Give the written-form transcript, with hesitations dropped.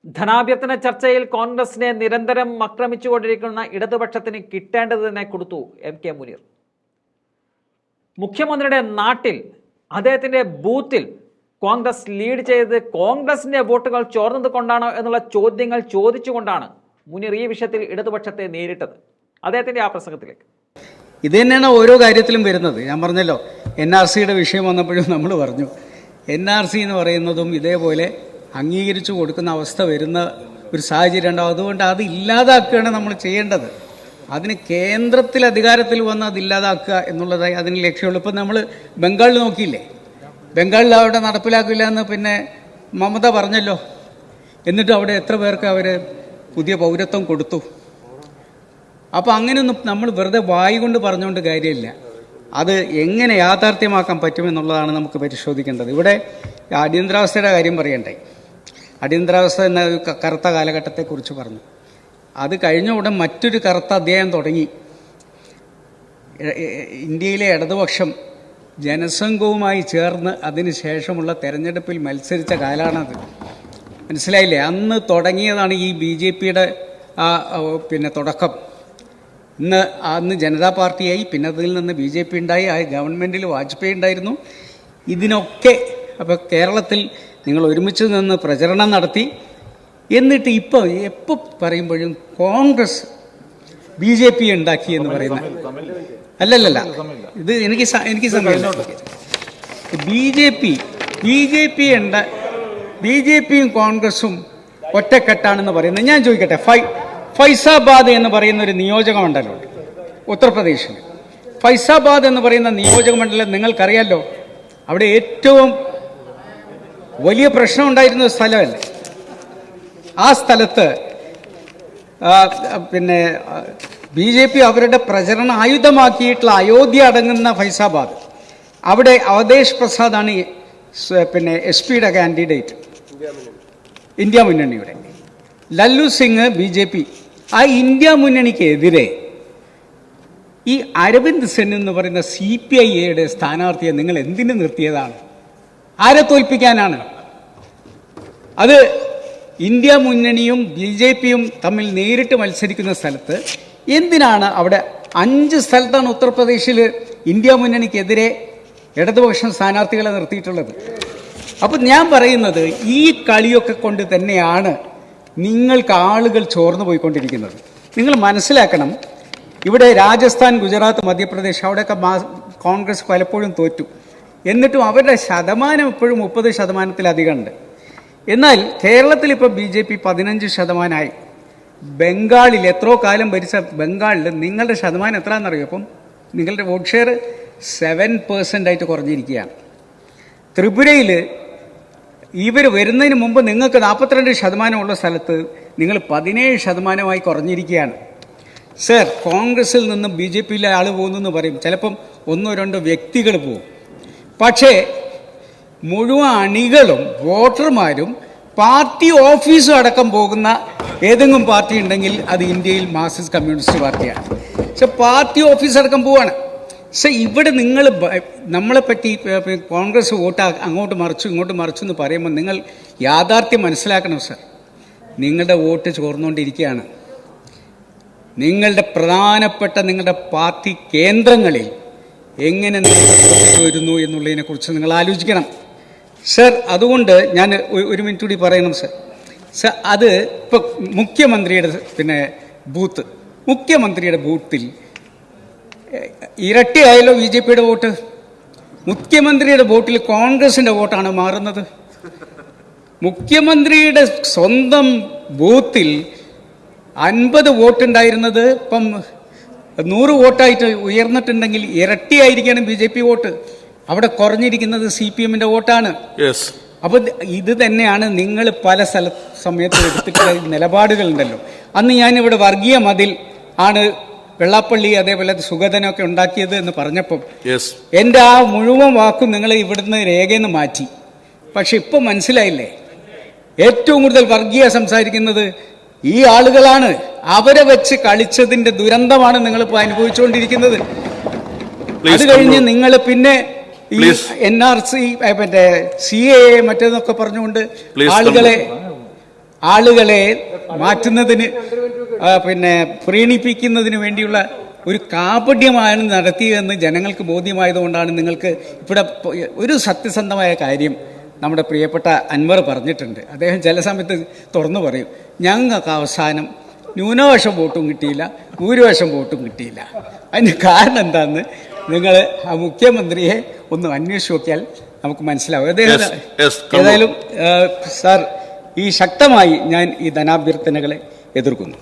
ധനാഭ്യർത്ഥന ചർച്ചയിൽ കോൺഗ്രസിനെ നിരന്തരം ആക്രമിച്ചുകൊണ്ടിരിക്കുന്ന ഇടതുപക്ഷത്തിന് കിട്ടേണ്ടത് തന്നെ കൊടുത്തു എം.കെ. മുനീർ. മുഖ്യമന്ത്രിയുടെ നാട്ടിൽ അദ്ദേഹത്തിന്റെ ബൂത്തിൽ കോൺഗ്രസ് ലീഡ് ചെയ്ത് കോൺഗ്രസിന്റെ വോട്ടുകൾ ചോർന്നത് കൊണ്ടാണോ എന്നുള്ള ചോദ്യങ്ങൾ ചോദിച്ചുകൊണ്ടാണ് മുനീർ ഈ വിഷയത്തിൽ ഇടതുപക്ഷത്തെ നേരിട്ടത്. അദ്ദേഹത്തിന്റെ ആ പ്രസംഗത്തിലേക്ക് ഇത് തന്നെയാണ് ഓരോ കാര്യത്തിലും വരുന്നത്. ഞാൻ പറഞ്ഞല്ലോ, NRCയുടെ വിഷയം വന്നപ്പോഴും നമ്മൾ പറഞ്ഞു, NRC എന്ന് പറയുന്നതും ഇതേപോലെ അംഗീകരിച്ചു കൊടുക്കുന്ന അവസ്ഥ വരുന്ന ഒരു സാഹചര്യം ഉണ്ടാവും. അതുകൊണ്ട് അത് ഇല്ലാതാക്കുകയാണ് നമ്മൾ ചെയ്യേണ്ടത്. അതിന് കേന്ദ്രത്തിൽ അധികാരത്തിൽ വന്ന് അത് ഇല്ലാതാക്കുക എന്നുള്ളതായി അതിന് ലക്ഷ്യമുള്ളൂ. ഇപ്പം നമ്മൾ ബംഗാളിൽ നോക്കിയില്ലേ, ബംഗാളിൽ അവിടെ നടപ്പിലാക്കില്ല എന്ന് പിന്നെ മമത പറഞ്ഞല്ലോ. എന്നിട്ട് അവിടെ എത്ര പേർക്ക് അവർ പുതിയ പൗരത്വം കൊടുത്തു. അപ്പോൾ അങ്ങനെയൊന്നും നമ്മൾ വെറുതെ വായി കൊണ്ട് പറഞ്ഞുകൊണ്ട് കാര്യമില്ല. അത് എങ്ങനെ യാഥാർത്ഥ്യമാക്കാൻ പറ്റുമെന്നുള്ളതാണ് നമുക്ക് പരിശോധിക്കേണ്ടത്. ഇവിടെ അടിയന്തരാവസ്ഥയുടെ കാര്യം പറയണ്ടേ. അടിയന്തരാവസ്ഥ എന്ന കറുത്ത കാലഘട്ടത്തെക്കുറിച്ച് പറഞ്ഞു. അത് കഴിഞ്ഞ ഉടൻ മറ്റൊരു കറുത്ത അധ്യായം തുടങ്ങി. ഇന്ത്യയിലെ ഇടതുപക്ഷം ജനസംഘവുമായി ചേർന്ന് അതിന് ശേഷമുള്ള തെരഞ്ഞെടുപ്പിൽ മത്സരിച്ച കാലമാണത്. മനസ്സിലായില്ലേ? അന്ന് തുടങ്ങിയതാണ് ഈ BJPയുടെ പിന്നെ തുടക്കം. അന്ന് ജനതാ പാർട്ടിയായി, പിന്നെ അതിൽ നിന്ന് BJP ഉണ്ടായി, ആ ഗവൺമെൻറ്റിൽ വാജ്പേയി ഉണ്ടായിരുന്നു. ഇതിനൊക്കെ അപ്പോൾ കേരളത്തിൽ നിങ്ങൾ ഒരുമിച്ച് നിന്ന് പ്രചരണം നടത്തി. എന്നിട്ട് ഇപ്പോൾ എപ്പോൾ പറയുമ്പോഴും കോൺഗ്രസ് BJP ഉണ്ടാക്കി എന്ന് പറയുന്ന അല്ലല്ല, ഇത് എനിക്ക് സമയമില്ല. BJPയും കോൺഗ്രസും ഒറ്റക്കെട്ടാണെന്ന് പറയുന്നത്. ഞാൻ ചോദിക്കട്ടെ, ഫൈസാബാദ് എന്ന് പറയുന്ന ഒരു നിയോജക മണ്ഡലമുണ്ട് ഉത്തർപ്രദേശിൽ. ഫൈസാബാദ് എന്ന് പറയുന്ന നിയോജക മണ്ഡലം നിങ്ങൾക്കറിയാലോ, അവിടെ ഏറ്റവും വലിയ പ്രശ്നം ഉണ്ടായിരുന്ന സ്ഥലമല്ലേ. ആ സ്ഥലത്ത് പിന്നെ BJP അവരുടെ പ്രചരണ ആയുധമാക്കിയിട്ടുള്ള അയോധ്യ അടങ്ങുന്ന ഫൈസാബാദ്, അവിടെ അവധേഷ് പ്രസാദാണ് പിന്നെ SP-യുടെ കാൻഡിഡേറ്റ്, ഇന്ത്യ മുന്നണിയുടെ. ലല്ലു സിംഗ് BJP. ആ ഇന്ത്യ മുന്നണിക്കെതിരെ ഈ അരവിന്ദ് സെൻ എന്ന് പറയുന്ന CPI-യുടെ സ്ഥാനാർത്ഥിയെ നിങ്ങൾ എന്തിനു നിർത്തിയതാണ്? ആരെ തോൽപ്പിക്കാനാണ്? അത് ഇന്ത്യ മുന്നണിയും BJPയും തമ്മിൽ നേരിട്ട് മത്സരിക്കുന്ന സ്ഥലത്ത് എന്തിനാണ് അവിടെ 5 സ്ഥലത്താണ് ഉത്തർപ്രദേശിൽ ഇന്ത്യ മുന്നണിക്കെതിരെ ഇടതുപക്ഷം സ്ഥാനാർത്ഥികളെ നിർത്തിയിട്ടുള്ളത്. അപ്പം ഞാൻ പറയുന്നത്, ഈ കളിയൊക്കെ കൊണ്ട് തന്നെയാണ് നിങ്ങൾക്ക് ആളുകൾ ചോർന്നു പോയിക്കൊണ്ടിരിക്കുന്നത്. നിങ്ങൾ മനസ്സിലാക്കണം, ഇവിടെ രാജസ്ഥാൻ, ഗുജറാത്ത്, മധ്യപ്രദേശ് അവിടെയൊക്കെ കോൺഗ്രസ് പലപ്പോഴും തോറ്റു. എന്നിട്ടും അവരുടെ ശതമാനം ഇപ്പോഴും 30% ഉണ്ട്. എന്നാൽ കേരളത്തിൽ ഇപ്പോൾ BJP 15%. ബംഗാളിൽ എത്രയോ കാലം ഭരിച്ച ബംഗാളിൽ നിങ്ങളുടെ ശതമാനം എത്രയാണെന്നറിയോ? അപ്പം നിങ്ങളുടെ വോട്ട് ഷെയർ 7% കുറഞ്ഞിരിക്കുകയാണ്. ത്രിപുരയിൽ ഇവർ വരുന്നതിന് മുമ്പ് നിങ്ങൾക്ക് 42% ഉള്ള സ്ഥലത്ത് നിങ്ങൾ 17% കുറഞ്ഞിരിക്കുകയാണ്. സർ, കോൺഗ്രസിൽ നിന്നും BJPയിലെ ആൾ പോകുന്നെന്ന് പറയും. ചിലപ്പം 1-2 വ്യക്തികൾ പോകും. പക്ഷേ മുഴുവൻ അണികളും വോട്ടർമാരും പാർട്ടി ഓഫീസും അടക്കം പോകുന്ന ഏതെങ്കിലും പാർട്ടി ഉണ്ടെങ്കിൽ അത് ഇന്ത്യയിൽ മാർക്സിസ്റ്റ് കമ്മ്യൂണിസ്റ്റ് പാർട്ടിയാണ്. പക്ഷെ പാർട്ടി ഓഫീസ് അടക്കം പോവാണ്. പക്ഷേ ഇവിടെ നിങ്ങൾ നമ്മളെപ്പറ്റി കോൺഗ്രസ് വോട്ട് അങ്ങോട്ട് മറിച്ചു ഇങ്ങോട്ട് മറിച്ചു എന്ന് പറയുമ്പോൾ നിങ്ങൾ യാഥാർത്ഥ്യം മനസ്സിലാക്കണം സർ. നിങ്ങളുടെ വോട്ട് ചോർന്നുകൊണ്ടിരിക്കുകയാണ്. നിങ്ങളുടെ പ്രധാനപ്പെട്ട നിങ്ങളുടെ പാർട്ടി കേന്ദ്രങ്ങളിൽ എങ്ങനെ വരുന്നു എന്നുള്ളതിനെക്കുറിച്ച് നിങ്ങൾ ആലോചിക്കണം സർ. അതുകൊണ്ട് ഞാൻ ഒരു മിനിറ്റ് കൂടി പറയണം സർ. സർ, അത് ഇപ്പോൾ മുഖ്യമന്ത്രിയുടെ മുഖ്യമന്ത്രിയുടെ ബൂത്തിൽ ഇരട്ടിയായല്ലോ BJPയുടെ വോട്ട്. മുഖ്യമന്ത്രിയുടെ വോട്ടിൽ കോൺഗ്രസിൻ്റെ വോട്ടാണ് മാറുന്നത്. മുഖ്യമന്ത്രിയുടെ സ്വന്തം ബൂത്തിൽ 50 വോട്ടുണ്ടായിരുന്നത് ഇപ്പം 100 വോട്ടായിട്ട് ഉയർന്നിട്ടുണ്ടെങ്കിൽ ഇരട്ടിയായിരിക്കണം BJP വോട്ട്. അവിടെ കുറഞ്ഞിരിക്കുന്നത് CPM-ന്റെ വോട്ടാണ്. അപ്പോൾ ഇത് തന്നെയാണ് നിങ്ങൾ പല സമയത്തും എടുത്തിട്ടുള്ള നിലപാടുകളുണ്ടല്ലോ. അന്ന് ഞാനിവിടെ വർഗീയ മതിൽ ആണ് വെള്ളാപ്പള്ളി അതേപോലെ സുഗതനൊക്കെ ഉണ്ടാക്കിയത് എന്ന് പറഞ്ഞപ്പം എൻ്റെ ആ മുഴുവൻ വാക്കും നിങ്ങൾ ഇവിടുന്ന് രേഖയിൽ നിന്ന് മാറ്റി. പക്ഷെ ഇപ്പം മനസ്സിലായില്ലേ, ഏറ്റവും കൂടുതൽ വർഗീയ സംസാരിക്കുന്നത് ഈ ആളുകളാണ്. അവരെ വെച്ച് കളിച്ചതിൻ്റെ ദുരന്തമാണ് നിങ്ങളിപ്പോൾ അനുഭവിച്ചുകൊണ്ടിരിക്കുന്നത്. അത് കഴിഞ്ഞ് നിങ്ങൾ പിന്നെ ഈ NRC മറ്റേ CAA മറ്റേതൊക്കെ പറഞ്ഞുകൊണ്ട് ആളുകളെ ആളുകളെ മാറ്റുന്നതിന് പിന്നെ പ്രീണിപ്പിക്കുന്നതിന് വേണ്ടിയുള്ള ഒരു കാപട്യമാണ് നടത്തിയതെന്ന് ജനങ്ങൾക്ക് ബോധ്യമായതുകൊണ്ടാണ് നിങ്ങൾക്ക് ഇവിടെ ഒരു സത്യസന്ധമായ കാര്യം നമ്മുടെ പ്രിയപ്പെട്ട അൻവർ പറഞ്ഞിട്ടുണ്ട്. അദ്ദേഹം ചില സമയത്ത് തുറന്നു പറയും, ഞങ്ങൾക്ക് അവസാനം ന്യൂനപക്ഷം വോട്ടും കിട്ടിയില്ല, ഭൂരിപക്ഷം വോട്ടും കിട്ടിയില്ല. അതിന് കാരണം എന്താണെന്ന് നിങ്ങൾ ആ മുഖ്യമന്ത്രിയെ ഒന്ന് അന്വേഷിച്ച് നോക്കിയാൽ നമുക്ക് മനസ്സിലാവും. ഏതായാലും സാർ, ഈ ശക്തമായി ഞാൻ ഈ ധനാഭ്യർത്ഥനകളെ എതിർക്കുന്നു.